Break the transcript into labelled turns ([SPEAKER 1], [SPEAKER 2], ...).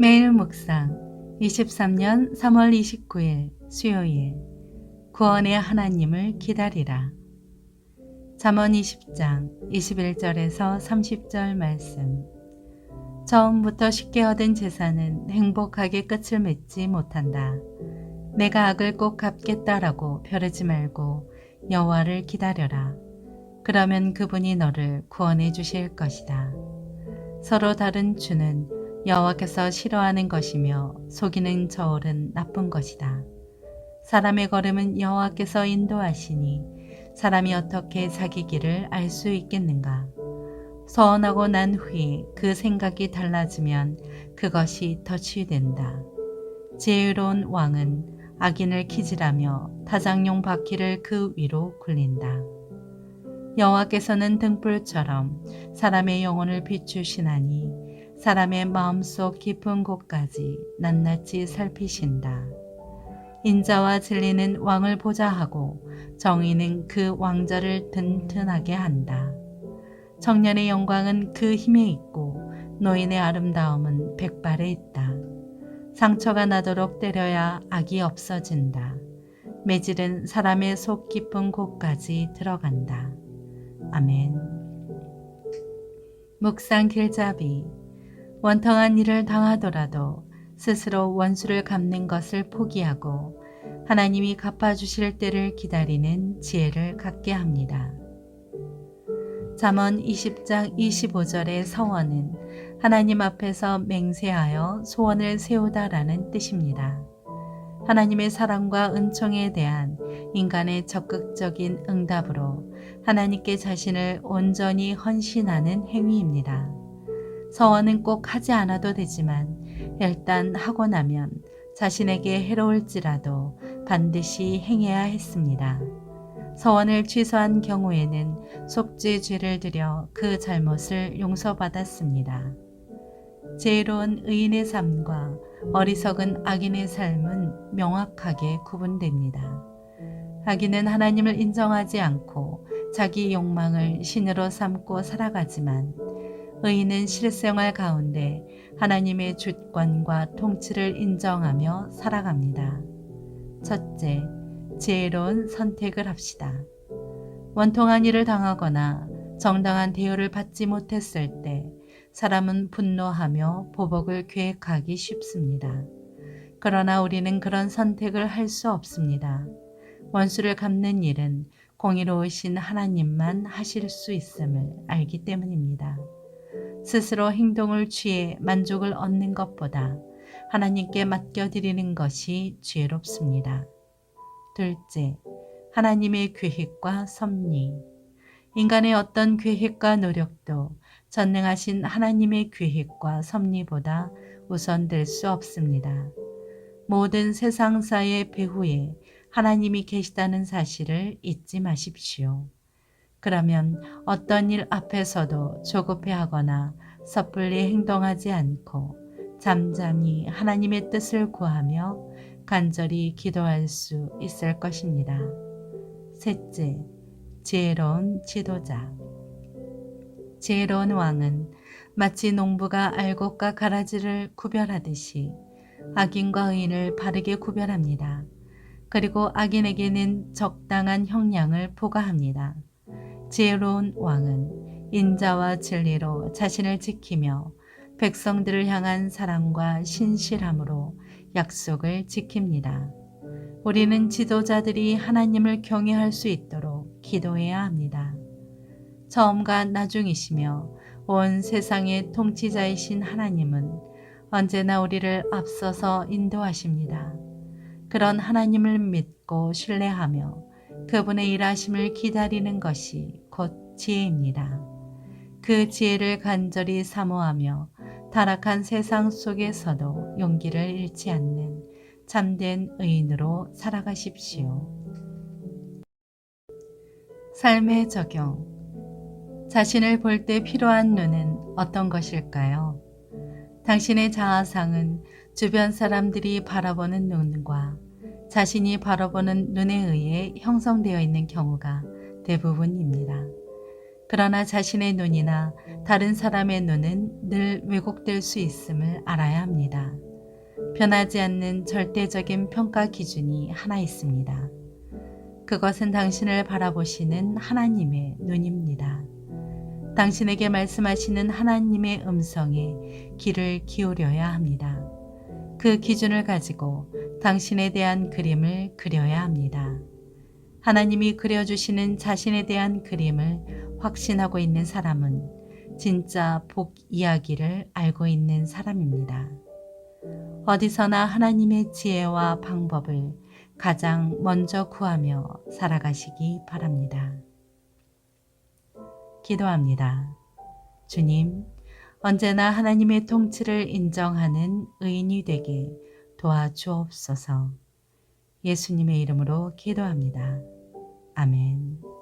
[SPEAKER 1] 매일 묵상 23년 3월 29일 수요일 구원의 하나님을 기다리라. 잠언 20장 21절에서 30절 말씀. 처음부터 쉽게 얻은 재산은 행복하게 끝을 맺지 못한다. 내가 악을 꼭 갚겠다라고 벼르지 말고 여호와를 기다려라. 그러면 그분이 너를 구원해 주실 것이다. 서로 다른 주는 여호와께서 싫어하는 것이며 속이는 저울은 나쁜 것이다. 사람의 걸음은 여호와께서 인도하시니 사람이 어떻게 자기 길을 알 수 있겠는가. 서원하고 난 후에 그 생각이 달라지면 그것이 덫이 된다. 지혜로운 왕은 악인을 키질하며 타작용 바퀴를 그 위로 굴린다. 여호와께서는 등불처럼 사람의 영혼을 비추시나니 사람의 마음속 깊은 곳까지 낱낱이 살피신다. 인자와 진리는 왕을 보좌하고 정의는 그 왕좌를 튼튼하게 한다. 청년의 영광은 그 힘에 있고 노인의 아름다움은 백발에 있다. 상처가 나도록 때려야 악이 없어진다. 매질은 사람의 속 깊은 곳까지 들어간다. 아멘. 묵상 길잡이. 원통한 일을 당하더라도 스스로 원수를 갚는 것을 포기하고 하나님이 갚아주실 때를 기다리는 지혜를 갖게 합니다. 잠언 20장 25절의 서원은 하나님 앞에서 맹세하여 소원을 세우다라는 뜻입니다. 하나님의 사랑과 은총에 대한 인간의 적극적인 응답으로 하나님께 자신을 온전히 헌신하는 행위입니다. 서원은 꼭 하지 않아도 되지만 일단 하고 나면 자신에게 해로울지라도 반드시 행해야 했습니다. 서원을 취소한 경우에는 속죄 죄를 드려 그 잘못을 용서받았습니다. 지혜로운 의인의 삶과 어리석은 악인의 삶은 명확하게 구분됩니다. 악인은 하나님을 인정하지 않고 자기 욕망을 신으로 삼고 살아가지만 의인은 실생활 가운데 하나님의 주권과 통치를 인정하며 살아갑니다. 첫째, 지혜로운 선택을 합시다. 원통한 일을 당하거나 정당한 대우를 받지 못했을 때 사람은 분노하며 보복을 계획하기 쉽습니다. 그러나 우리는 그런 선택을 할 수 없습니다. 원수를 갚는 일은 공의로우신 하나님만 하실 수 있음을 알기 때문입니다. 스스로 행동을 취해 만족을 얻는 것보다 하나님께 맡겨드리는 것이 지혜롭습니다. 둘째, 하나님의 계획과 섭리. 인간의 어떤 계획과 노력도 전능하신 하나님의 계획과 섭리보다 우선될 수 없습니다. 모든 세상사의 배후에 하나님이 계시다는 사실을 잊지 마십시오. 그러면 어떤 일 앞에서도 조급해하거나 섣불리 행동하지 않고 잠잠히 하나님의 뜻을 구하며 간절히 기도할 수 있을 것입니다. 셋째, 지혜로운 지도자. 지혜로운 왕은 마치 농부가 알곡과 가라지를 구별하듯이 악인과 의인을 바르게 구별합니다. 그리고 악인에게는 적당한 형량을 부과합니다. 지혜로운 왕은 인자와 진리로 자신을 지키며 백성들을 향한 사랑과 신실함으로 약속을 지킵니다. 우리는 지도자들이 하나님을 경외할 수 있도록 기도해야 합니다. 처음과 나중이시며 온 세상의 통치자이신 하나님은 언제나 우리를 앞서서 인도하십니다. 그런 하나님을 믿고 신뢰하며 그분의 일하심을 기다리는 것이 곧 지혜입니다. 그 지혜를 간절히 사모하며 타락한 세상 속에서도 용기를 잃지 않는 참된 의인으로 살아가십시오. 삶의 적용. 자신을 볼 때 필요한 눈은 어떤 것일까요? 당신의 자아상은 주변 사람들이 바라보는 눈과 자신이 바라보는 눈에 의해 형성되어 있는 경우가 대부분입니다. 그러나 자신의 눈이나 다른 사람의 눈은 늘 왜곡될 수 있음을 알아야 합니다. 변하지 않는 절대적인 평가 기준이 하나 있습니다. 그것은 당신을 바라보시는 하나님의 눈입니다. 당신에게 말씀하시는 하나님의 음성에 귀를 기울여야 합니다. 그 기준을 가지고 당신에 대한 그림을 그려야 합니다. 하나님이 그려주시는 자신에 대한 그림을 확신하고 있는 사람은 진짜 복 이야기를 알고 있는 사람입니다. 어디서나 하나님의 지혜와 방법을 가장 먼저 구하며 살아가시기 바랍니다. 기도합니다. 주님, 언제나 하나님의 통치를 인정하는 의인이 되게 도와주옵소서. 예수님의 이름으로 기도합니다. 아멘.